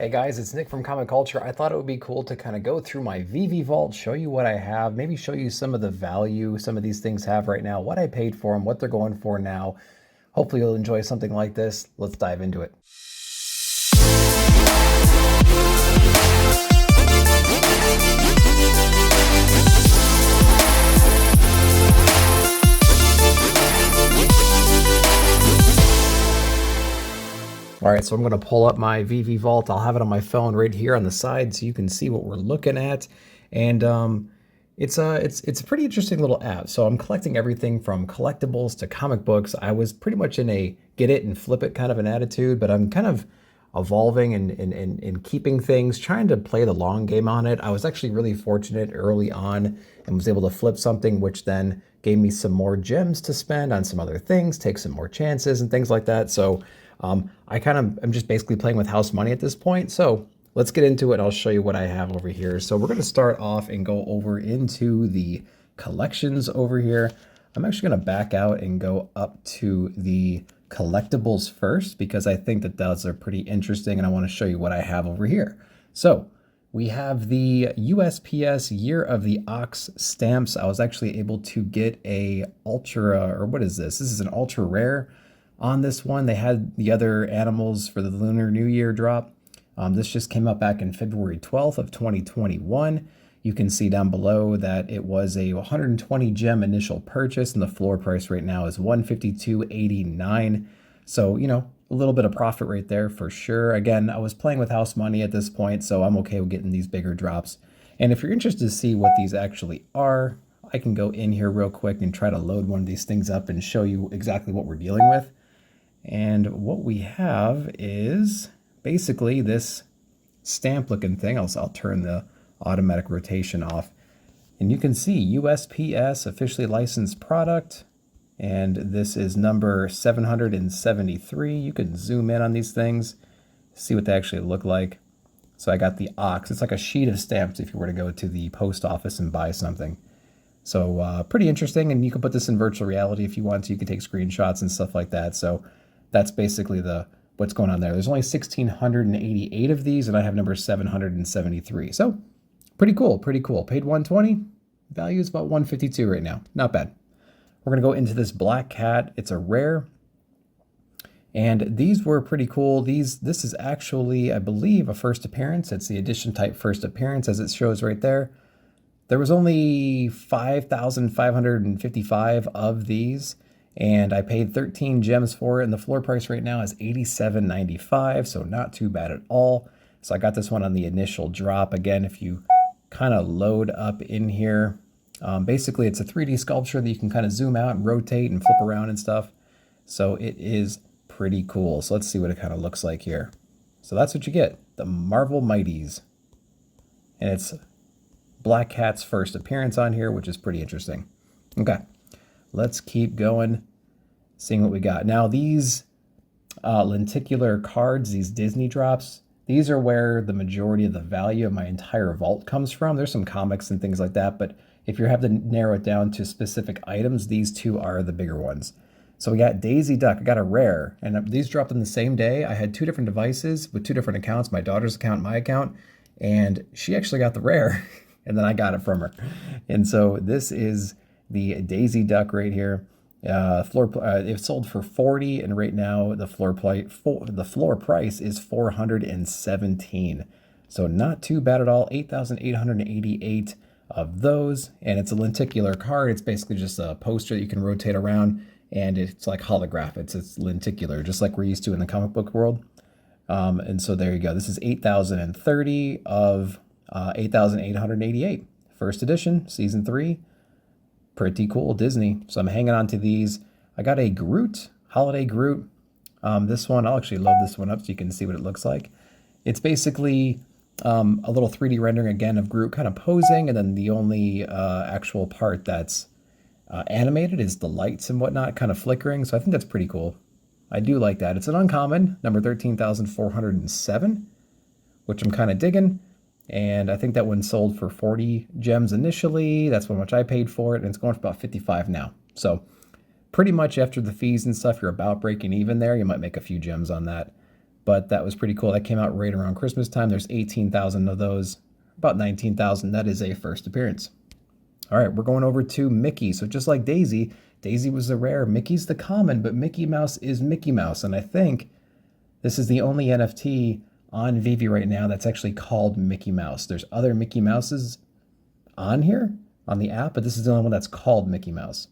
Hey guys, it's Nick from Comic Culture. I thought it would be cool to kind of go through my Veve vault, show you what I have, maybe show you some of the value some of these things have right now, what I paid for them, what they're going for now. Hopefully you'll enjoy something like this. Let's dive into it. All right, so I'm going to pull up my Veve vault. I'll have it on my phone right here on the side so you can see what we're looking at. And it's a pretty interesting little app. So I'm collecting everything from collectibles to comic books. I was pretty much in a get it and flip it kind of an attitude, but I'm kind of evolving and keeping things, trying to play the long game on it. I was actually really fortunate early on and was able to flip something, which then gave me some more gems to spend on some other things, take some more chances and things like that. So I'm just basically playing with house money at this point. So let's get into it. I'll show you what I have over here. So we're going to start off and go over into the collections over here. I'm actually going to back out and go up to the collectibles first because I think that those are pretty interesting and I want to show you what I have over here. So we have the USPS Year of the Ox stamps. I was actually able to get a ultra, or what is this? This is an ultra rare. On this one, they had the other animals for the Lunar New Year drop. This just came up back in February 12th of 2021. You can see down below that it was a 120 gem initial purchase and the floor price right now is $152.89. So, you know, a little bit of profit right there for sure. Again, I was playing with house money at this point, so I'm okay with getting these bigger drops. And if you're interested to see what these actually are, I can go in here real quick and try to load one of these things up and show you exactly what we're dealing with. And what we have is basically this stamp looking thing. I'll turn the automatic rotation off. And you can see USPS officially licensed product. And this is number 773. You can zoom in on these things, see what they actually look like. So I got the ox. It's like a sheet of stamps if you were to go to the post office and buy something. So pretty interesting. And you can put this in virtual reality if you want to. You can take screenshots and stuff like that. So that's basically what's going on there. There's only 1,688 of these, and I have number 773. So pretty cool, pretty cool. Paid 120, value is about 152 right now. Not bad. We're gonna go into this black cat. It's a rare, and these were pretty cool. This is actually, I believe, a first appearance. It's the edition type first appearance, as it shows right there. There was only 5,555 of these. And I paid 13 gems for it, and the floor price right now is $87.95, so not too bad at all. So I got this one on the initial drop. Again, if you kind of load up in here, basically it's a 3D sculpture that you can kind of zoom out and rotate and flip around and stuff. So it is pretty cool. So let's see what it kind of looks like here. So that's what you get, the Marvel Mighties. And it's Black Cat's first appearance on here, which is pretty interesting. Okay. Let's keep going, seeing what we got. Now these lenticular cards, these Disney drops, these are where the majority of the value of my entire vault comes from. There's some comics and things like that, but if you have to narrow it down to specific items, these two are the bigger ones. So we got Daisy Duck. I got a rare, and these dropped on the same day. I had two different devices with two different accounts, my daughter's account, my account, and she actually got the rare, and then I got it from her. And so this is the Daisy Duck right here. It sold for 40, and right now the floor price is 417. So not too bad at all. 8,888 of those, and it's a lenticular card. It's basically just a poster that you can rotate around, and it's like holograph. It's lenticular, just like we're used to in the comic book world. And so there you go. This is 8,030 of 8,888. First edition, season 3. Pretty cool, Disney. So I'm hanging on to these. I got a Groot, Holiday Groot. This one, I'll actually load this one up so you can see what it looks like. It's basically a little 3D rendering again of Groot kind of posing, and then the only actual part that's animated is the lights and whatnot kind of flickering. So I think that's pretty cool. I do like that. It's an uncommon, number 13,407, which I'm kind of digging. And I think that one sold for 40 gems initially. That's how much I paid for it, and it's going for about 55 now. So pretty much after the fees and stuff, you're about breaking even there. You might make a few gems on that. but that was pretty cool. That came out right around Christmas time. There's 18,000 of those, about 19,000. That is a first appearance. All right, we're going over to Mickey. So just like Daisy, Daisy was the rare, Mickey's the common, but Mickey Mouse is Mickey Mouse. And I think this is the only NFT on Veve right now that's actually called Mickey Mouse. There's other Mickey Mouses on here, on the app, but this is the only one that's called Mickey Mouse.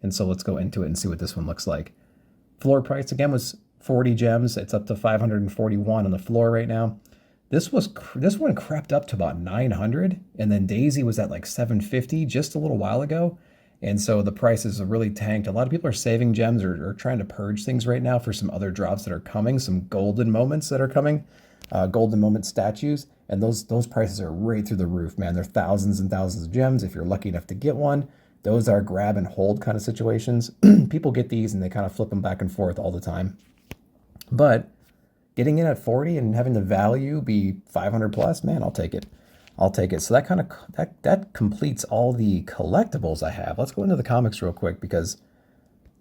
And so let's go into it and see what this one looks like. Floor price again was 40 gems. It's up to 541 on the floor right now. This one crept up to about 900, and then Daisy was at like 750 just a little while ago. And so the prices have really tanked. A lot of people are saving gems or trying to purge things right now for some other drops that are coming, some golden moments that are coming, golden moment statues. And those prices are right through the roof, man. They're thousands and thousands of gems if you're lucky enough to get one. Those are grab and hold kind of situations. People get these and they kind of flip them back and forth all the time. But getting in at 40 and having the value be 500 plus, man, I'll take it. I'll take it. So that completes all the collectibles I have. Let's go into the comics real quick because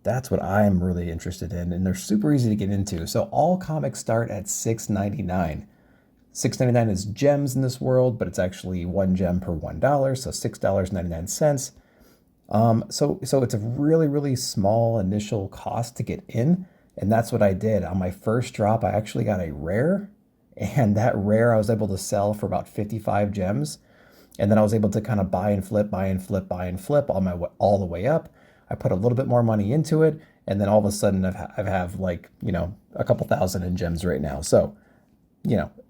that's what I'm really interested in, and they're super easy to get into. So all comics start at $6.99. $6.99 is gems in this world, but it's actually one gem per $1, so $6.99. So it's a really, really small initial cost to get in. And that's what I did. On my first drop, I actually got a rare, and that rare I was able to sell for about 55 gems. And then I was able to kind of buy and flip all the way up. I put a little bit more money into it, and then all of a sudden I have like, a couple thousand in gems right now. So,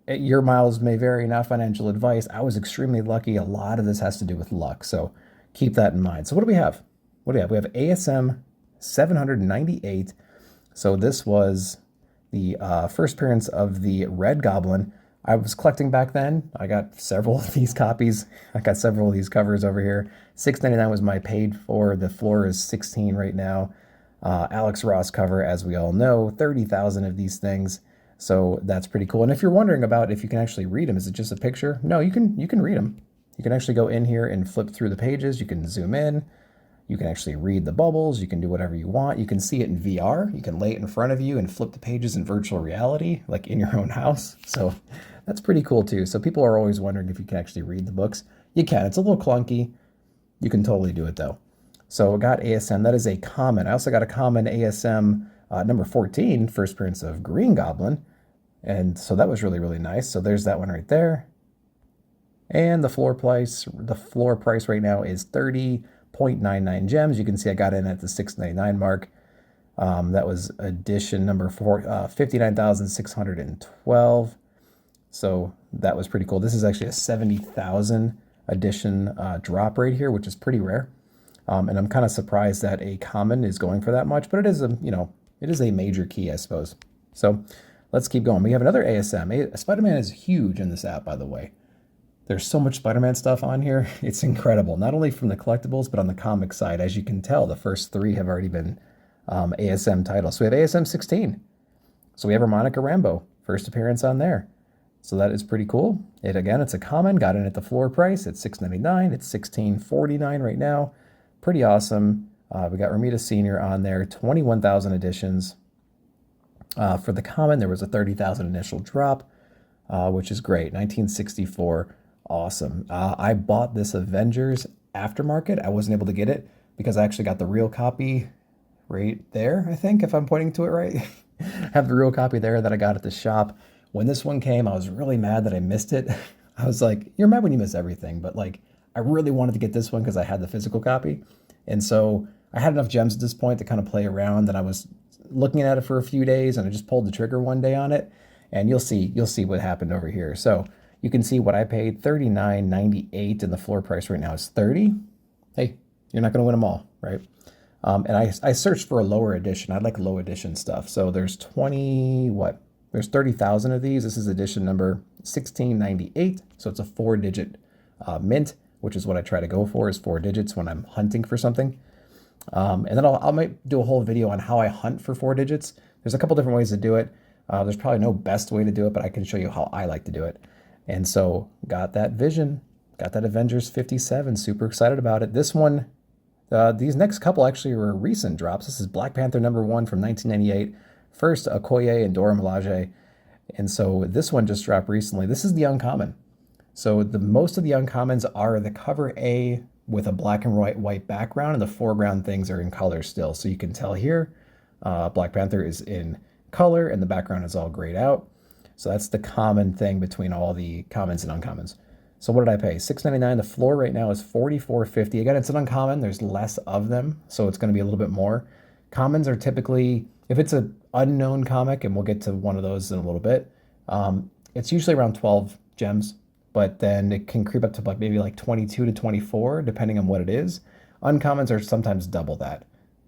your miles may vary, not financial advice. I was extremely lucky. A lot of this has to do with luck. So keep that in mind. So what do we have? We have ASM 798. So this was the first appearance of the Red Goblin. I was collecting back then. I got several of these copies. I got several of these covers over here. $6.99 was my paid for. The floor is 16 right now. Alex Ross cover, as we all know, 30,000 of these things. So that's pretty cool. And if you're wondering about if you can actually read them, is it just a picture? No, you can read them. You can actually go in here and flip through the pages. You can zoom in. You can actually read the bubbles. You can do whatever you want. You can see it in VR. You can lay it in front of you and flip the pages in virtual reality, like in your own house. So that's pretty cool too. So people are always wondering if you can actually read the books. You can. It's a little clunky. You can totally do it though. So I got ASM. That is a common. I also got a common ASM number 14, first appearance of Green Goblin. And so that was really, really nice. So there's that one right there. And the floor price right now is 30.99 gems. You can see I got in at the $6.99 mark. That was edition number 59,612. So that was pretty cool. This is actually a 70,000 edition drop right here, which is pretty rare. And I'm kind of surprised that a common is going for that much, but it is a major key, I suppose. So let's keep going. We have another ASM. Spider-Man is huge in this app, by the way. There's so much Spider-Man stuff on here. It's incredible, not only from the collectibles, but on the comic side. As you can tell, the first three have already been ASM titles. So we have ASM 16. So we have Monica Rambeau, first appearance on there. So that is pretty cool. It's a common, got in at the floor price at $6.99. It's $16.49 right now. Pretty awesome. We got Ramita Sr. on there, 21,000 editions. For the common, there was a 30,000 initial drop, which is great. 1964. Awesome. I bought this Avengers aftermarket. I wasn't able to get it because I actually got the real copy right there, I think, if I'm pointing to it right. I have the real copy there that I got at the shop. When this one came, I was really mad that I missed it. I was like, you're mad when you miss everything, but like, I really wanted to get this one because I had the physical copy. And so I had enough gems at this point to kind of play around, and I was looking at it for a few days, and I just pulled the trigger one day on it, and you'll see what happened over here. So you can see what I paid, $39.98, and the floor price right now is $30. Hey, you're not going to win them all, right? And I searched for a lower edition. I like low edition stuff. So there's 30,000 of these. This is edition number 1698. So it's a 4-digit mint, which is what I try to go for, is 4 digits when I'm hunting for something. And then I might do a whole video on how I hunt for 4 digits. There's a couple different ways to do it. There's probably no best way to do it, but I can show you how I like to do it. And so got that Vision, got that Avengers 57, super excited about it. This one, these next couple actually were recent drops. This is Black Panther number 1 from 1998. First, Okoye and Dora Milaje. And so this one just dropped recently. This is the uncommon. So most of the uncommons are the cover A with a black and white background, and the foreground things are in color still. So you can tell here, Black Panther is in color and the background is all grayed out. So that's the common thing between all the commons and uncommons. So what did I pay? $6.99. The floor right now is $44.50. Again, it's an uncommon. There's less of them, so it's going to be a little bit more. Commons are typically, if it's an unknown comic, and we'll get to one of those in a little bit, it's usually around 12 gems, but then it can creep up to maybe like 22 to 24, depending on what it is. Uncommons are sometimes double that,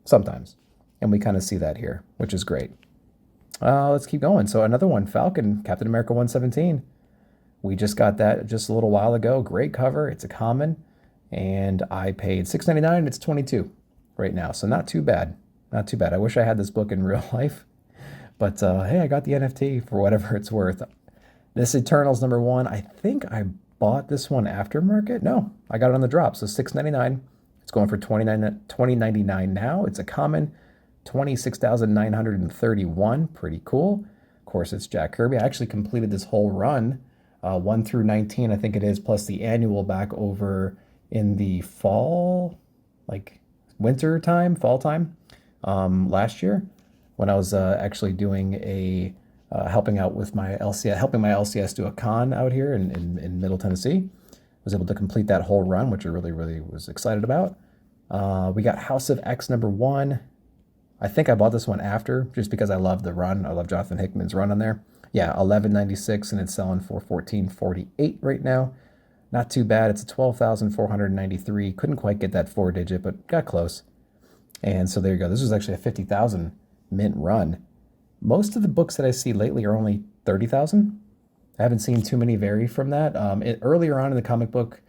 sometimes. And we kind of see that here, which is great. Let's keep going. So another one, Falcon, Captain America 117. We just got that just a little while ago. Great cover. It's a common. And I paid $6.99 and it's $22 right now. So not too bad. Not too bad. I wish I had this book in real life. But hey, I got the NFT for whatever it's worth. This Eternals #1. I think I bought this one aftermarket. No, I got it on the drop. So $6.99. It's going for $20.99 now. It's a common. 26,931. Pretty cool. Of course, it's Jack Kirby. I actually completed this whole run. 1 through 19, I think it is, plus the annual back over in the fall, like winter time, fall time, last year, when I was actually doing a helping out with my LCS, helping my LCS do a con out here in Middle Tennessee. I was able to complete that whole run, which I really was excited about. We got House of X #1. I think I bought this one after, just because I love the run. I love Jonathan Hickman's run on there. Yeah, $11.96, and it's selling for $14.48 right now. Not too bad. It's a 12,493. Couldn't quite get that 4-digit, but got close. And so there you go. This was actually a 50,000 mint run. Most of the books that I see lately are only 30,000. I haven't seen too many vary from that. Earlier on in the comic book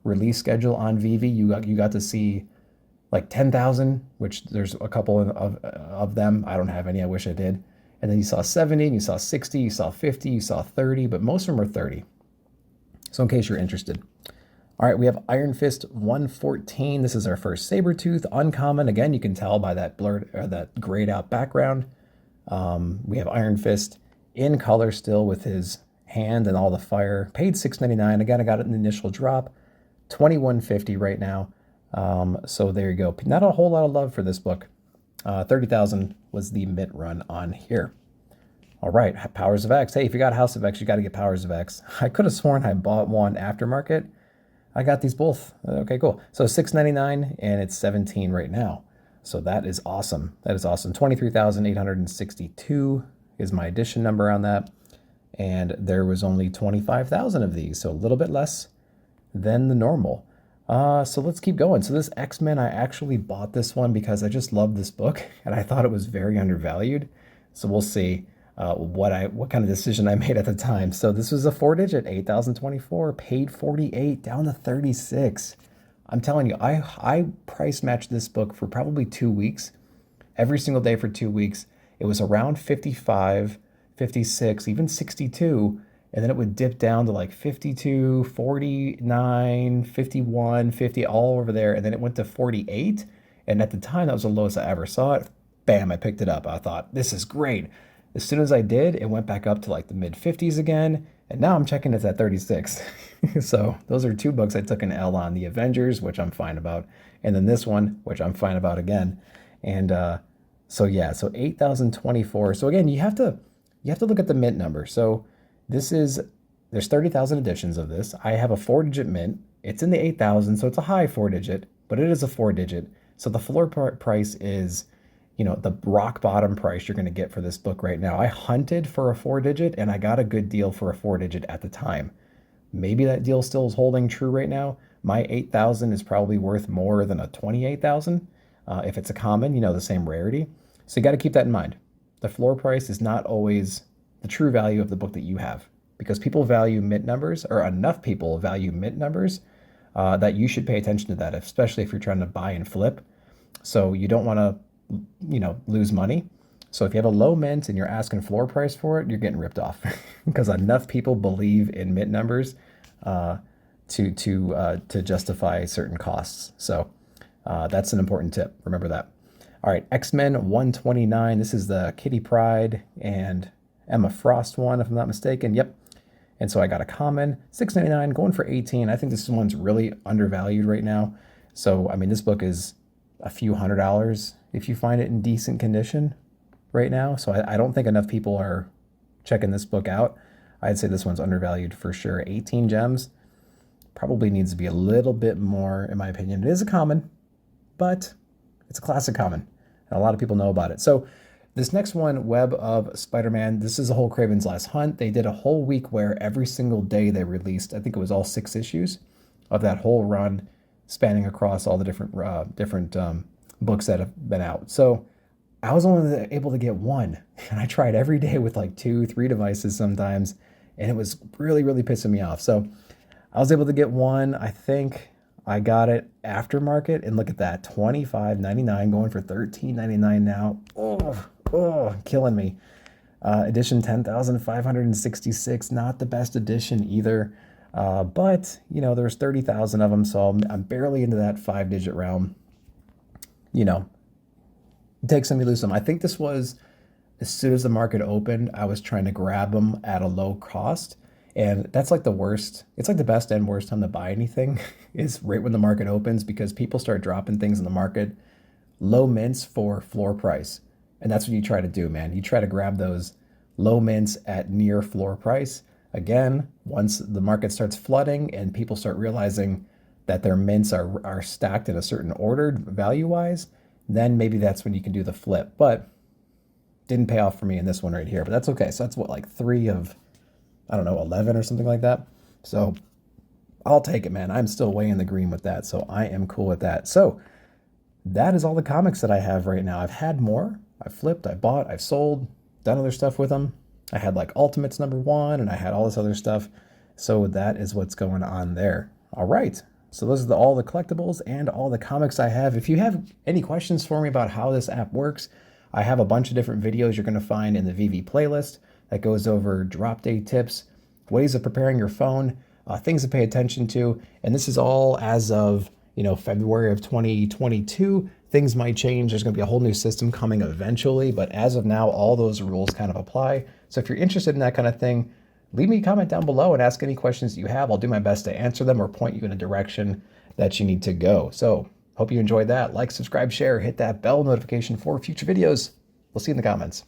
release schedule on Veve, you got to see like 10,000, which there's a couple of them. I don't have any. I wish I did. And then you saw 70, and you saw 60, you saw 50, you saw 30, but most of them are 30. So in case you're interested. All right, we have Iron Fist 114. This is our first Sabretooth, uncommon. Again, you can tell by that blurred or that grayed out background. We have Iron Fist in color still with his hand and all the fire. Paid $6.99. Again, I got it in the initial drop. $21.50 right now. So there you go. Not a whole lot of love for this book. 30,000 was the mint run on here. All right, Powers of X. Hey, if you got House of X, you got to get Powers of X. I could have sworn I bought one aftermarket. I got these both. Okay, cool. So $6.99 and it's $17 right now. So that is awesome. That is awesome. 23,862 is my edition number on that. And there was only 25,000 of these, so a little bit less than the normal. So let's keep going. So this X-Men, I actually bought this one because I just love this book and I thought it was very undervalued. So we'll see what kind of decision I made at the time. So this was a 4-digit, 8,024, paid 48, down to 36. I'm telling you, I price matched this book for probably 2 weeks, every single day for 2 weeks. It was around 55, 56, even 62. And then it would dip down to like 52, 49, 51, 50, all over there. And then it went to 48. And at the time, that was the lowest I ever saw it. Bam, I picked it up. I thought, this is great. As soon as I did, it went back up to like the mid 50s again. And now I'm checking it's at 36. So those are 2 books I took an L on. The Avengers, which I'm fine about. And then this one, which I'm fine about again. And so yeah, so 8,024. So again, you have to look at the mint number. So there's 30,000 editions of this. I have a 4-digit mint. It's in the 8,000, so it's a high 4-digit, but it is a 4-digit. So the floor price is, the rock bottom price you're going to get for this book right now. I hunted for a 4-digit, and I got a good deal for a 4-digit at the time. Maybe that deal still is holding true right now. My 8,000 is probably worth more than a 28,000 if it's a common, the same rarity. So you got to keep that in mind. The floor price is not always the true value of the book that you have, because people value mint numbers, or enough people value mint numbers, that you should pay attention to that, especially if you're trying to buy and flip. So you don't want to, lose money. So if you have a low mint and you're asking floor price for it, you're getting ripped off because enough people believe in mint numbers to justify certain costs. So that's an important tip. Remember that. All right, X-Men 129. This is the Kitty Pryde and Emma Frost one, if I'm not mistaken. Yep. And so I got a common, $6.99, going for $18. I think this one's really undervalued right now. So, I mean, this book is a few $100s if you find it in decent condition right now. So I don't think enough people are checking this book out. I'd say this one's undervalued for sure. 18 gems. Probably needs to be a little bit more, in my opinion. It is a common, but it's a classic common, and a lot of people know about it. So this next one, Web of Spider-Man, this is a whole Kraven's Last Hunt. They did a whole week where every single day they released, I think it was all 6 issues of that whole run, spanning across all the different books that have been out. So I was only able to get one, and I tried every day with like 2-3 devices sometimes, and it was really, really pissing me off. So I was able to get one. I think I got it aftermarket, and look at that, $25.99 going for $13.99 now. Oh, killing me. Edition 10,566, not the best edition either. But, you know, there's 30,000 of them, so I'm barely into that 5-digit realm. You know, take some, you lose some. I think this was, as soon as the market opened, I was trying to grab them at a low cost. And that's like the worst. It's like the best and worst time to buy anything is right when the market opens, because people start dropping things in the market, low mints for floor price. And that's what you try to do, man. You try to grab those low mints at near floor price. Again, once the market starts flooding and people start realizing that their mints are stacked in a certain order value-wise, then maybe that's when you can do the flip. But didn't pay off for me in this one right here. But that's okay. So that's what, like 3 of, I don't know, 11 or something like that. So I'll take it, man. I'm still way in the green with that. So I am cool with that. So that is all the comics that I have right now. I've had more. I've flipped, I bought, I've sold, done other stuff with them. I had like Ultimates #1, and I had all this other stuff. So that is what's going on there. All right. So those are all the collectibles and all the comics I have. If you have any questions for me about how this app works, I have a bunch of different videos you're going to find in the Veve playlist that goes over drop day tips, ways of preparing your phone, things to pay attention to. And this is all as of, you know, February of 2022. Things might change. There's going to be a whole new system coming eventually, but as of now, all those rules kind of apply. So if you're interested in that kind of thing, leave me a comment down below and ask any questions that you have. I'll do my best to answer them or point you in a direction that you need to go. So hope you enjoyed that. Like, subscribe, share, hit that bell notification for future videos. We'll see you in the comments.